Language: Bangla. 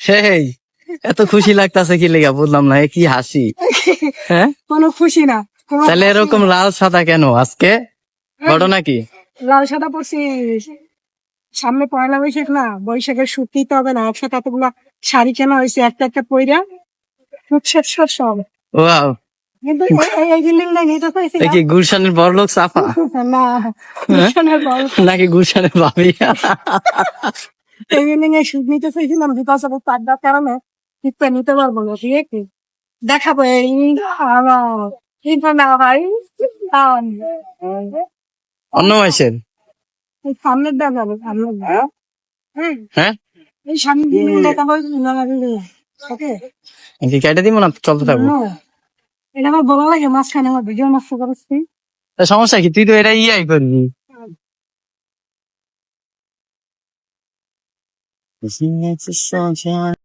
সেই এত খুশি লাগতাছে কি লেগা বুঝলাম না, এ কি হাসি? হ্যাঁ, কোনো খুশি না, কোনো তাহলে হাসি এরকম না। লাল সাদা কেন আজকে? ঘটনা কি? লাল সাদা পড়ছি, সামনে পয়লা বৈশাখ না, বৈশাখের শুট নিতে হবে না, একসাথে এতগুলা শাড়ি কেনা হয়েছে, একটা একটা পইরা শুট শেষ সব। ওয়াও, কিন্তু এই বিল্ডিং নাই নিতে চাইছি এ না। কি গুলশানের বড়লোক সাফা না, গুলশানের বড় নাকি গুলশানের ভাবি? এই বিল্ডিং এ শুট নিতে চাইছিলাম, বিকজ অফ পাড্ডার কারণে টিপে নিতে পারবো না, ঠিক আছে? দেখাবো এই আমার কিন্তু না ভাই, অন্য মাসের? এই সামনের দেখাবো, সামনের দেখাবো। হ্যাঁ, এই সামনের বিল্ডিং দেখাবো, ওকে? কি কেটে দিব না চলতে থাকবো? এটা আমার বলা লাগে, মাঝখানে আমার ভিডিও নষ্ট করেছি। তা সমস্যা কি, তুই তো এটা ইয়াই করবি।